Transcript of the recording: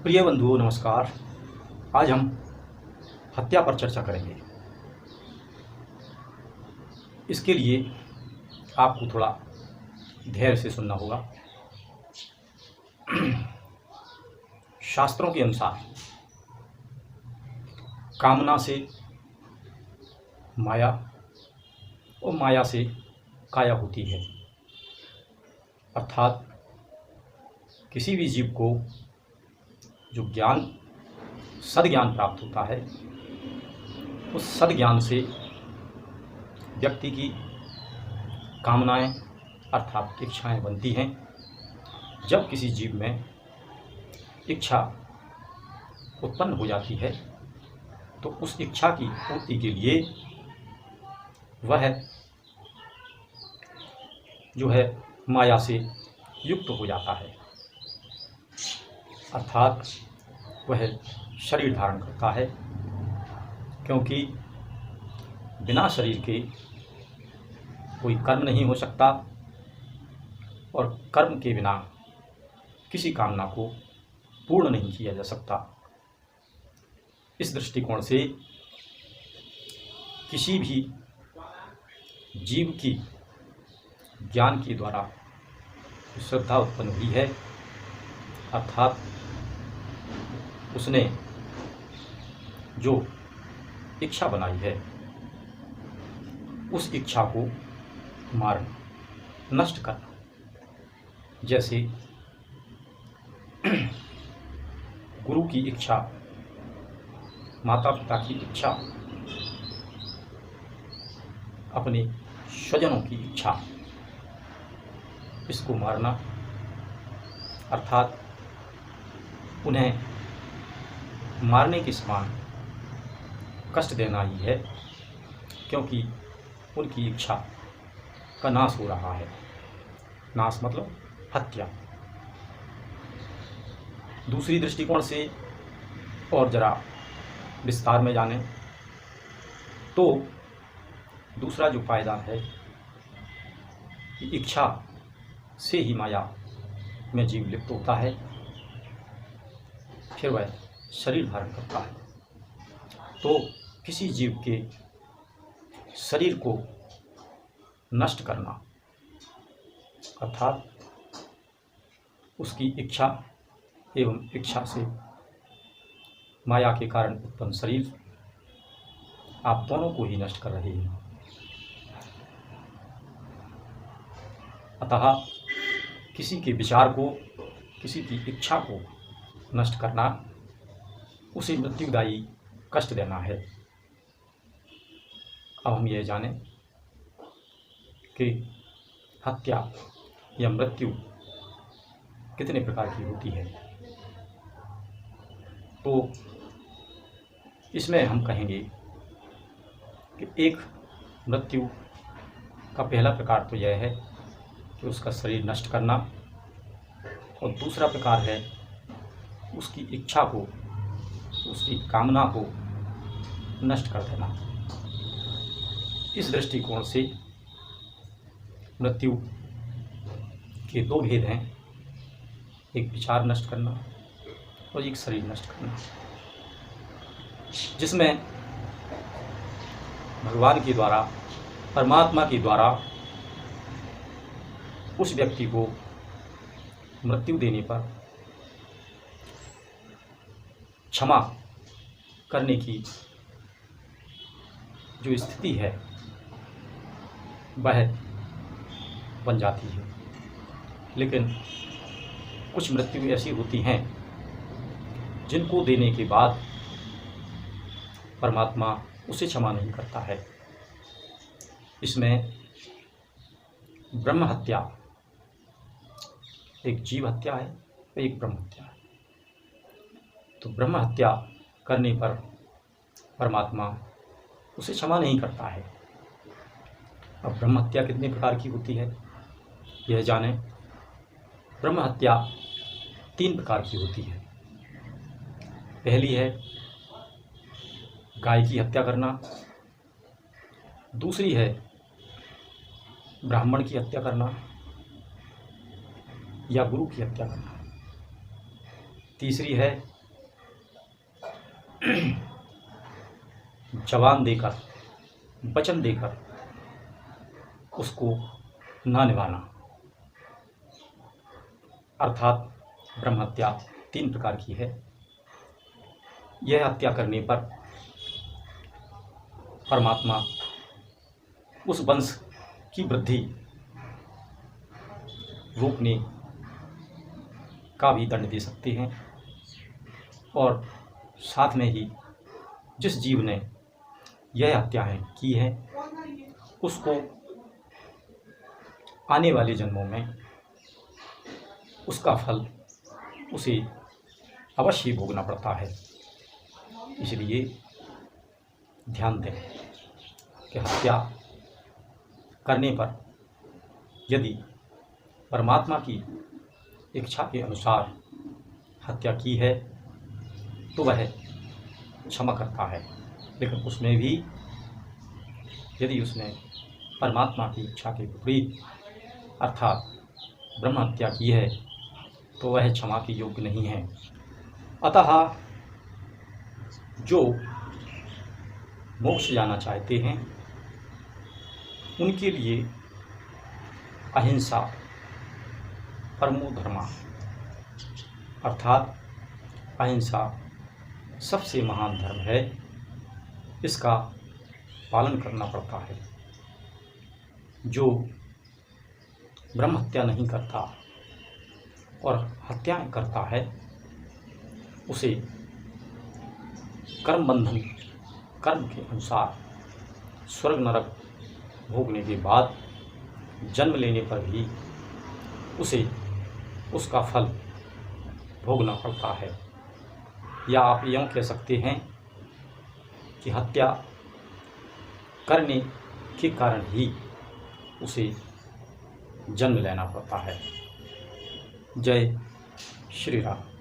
प्रिय बंधुओं नमस्कार। आज हम हत्या पर चर्चा करेंगे। इसके लिए आपको थोड़ा धैर्य से सुनना होगा। शास्त्रों के अनुसार कामना से माया और माया से काया होती है। अर्थात किसी भी जीव को जो ज्ञान सद्ज्ञान प्राप्त होता है, उस सद्ज्ञान से व्यक्ति की कामनाएं अर्थात इच्छाएं बनती हैं। जब किसी जीव में इच्छा उत्पन्न हो जाती है तो उस इच्छा की पूर्ति के लिए वह जो है माया से युक्त हो जाता है, अर्थात वह शरीर धारण करता है। क्योंकि बिना शरीर के कोई कर्म नहीं हो सकता और कर्म के बिना किसी कामना को पूर्ण नहीं किया जा सकता। इस दृष्टिकोण से किसी भी जीव की ज्ञान के द्वारा श्रद्धा उत्पन्न हुई है, अर्थात उसने जो इच्छा बनाई है उस इच्छा को मारना, नष्ट करना। जैसे गुरु की इच्छा, माता पिता की इच्छा, अपने स्वजनों की इच्छा, इसको मारना अर्थात उन्हें मारने के समान कष्ट देना ही है, क्योंकि उनकी इच्छा का नाश हो रहा है। नाश मतलब हत्या। दूसरी दृष्टिकोण से और जरा विस्तार में जाने तो दूसरा जो पायदान है कि इच्छा से ही माया में जीव लिप्त होता है, फिर वह शरीर धारण करता है। तो किसी जीव के शरीर को नष्ट करना अर्थात उसकी इच्छा एवं इच्छा से माया के कारण उत्पन्न शरीर, आप दोनों को ही नष्ट कर रहे हैं। अतः किसी के विचार को, किसी की इच्छा को नष्ट करना उसे मृत्युदायी कष्ट देना है। अब हम यह जानें कि हत्या या मृत्यु कितने प्रकार की होती है। तो इसमें हम कहेंगे कि एक मृत्यु का पहला प्रकार तो यह है कि उसका शरीर नष्ट करना, और दूसरा प्रकार है उसकी इच्छा को, उसकी कामना को नष्ट कर देना। इस दृष्टिकोण से मृत्यु के दो भेद हैं, एक विचार नष्ट करना और एक शरीर नष्ट करना, जिसमें भगवान के द्वारा, परमात्मा के द्वारा उस व्यक्ति को मृत्यु देने पर क्षमा करने की जो स्थिति है वह बन जाती है। लेकिन कुछ मृत्यु ऐसी होती हैं जिनको देने के बाद परमात्मा उसे क्षमा नहीं करता है। इसमें ब्रह्म हत्या, एक जीव हत्या है, एक ब्रह्म हत्या है। तो ब्रह्म हत्या करने पर परमात्मा उसे क्षमा नहीं करता है। अब ब्रह्म हत्या कितने प्रकार की होती है यह जानें। ब्रह्म हत्या 3 प्रकार की होती है। पहली है गाय की हत्या करना, दूसरी है ब्राह्मण की हत्या करना या गुरु की हत्या करना, तीसरी है जवान देकर, वचन देकर उसको ना निभाना, अर्थात ब्रह्म हत्या 3 प्रकार की है। यह हत्या करने पर परमात्मा उस वंश की वृद्धि रोकने का भी दंड दे सकते हैं, और साथ में ही जिस जीव ने यह हत्याएं की है उसको आने वाले जन्मों में उसका फल उसे अवश्य भोगना पड़ता है। इसलिए ध्यान दें कि हत्या करने पर यदि परमात्मा की इच्छा के अनुसार हत्या की है तो वह क्षमा करता है, लेकिन उसमें भी यदि उसने परमात्मा की इच्छा के विपरीत अर्थात ब्रह्म हत्या की है तो वह क्षमा के योग्य नहीं है। अतः जो मोक्ष जाना चाहते हैं उनके लिए अहिंसा परमो धर्मा, अर्थात अहिंसा सबसे महान धर्म है, इसका पालन करना पड़ता है। जो ब्रह्म हत्या नहीं करता और हत्याएं करता है उसे कर्म बंधन, कर्म के अनुसार स्वर्ग नरक भोगने के बाद जन्म लेने पर भी उसे उसका फल भोगना पड़ता है। या आप यूँ कह सकते हैं कि हत्या करने के कारण ही उसे जन्म लेना पड़ता है। जय श्री राम।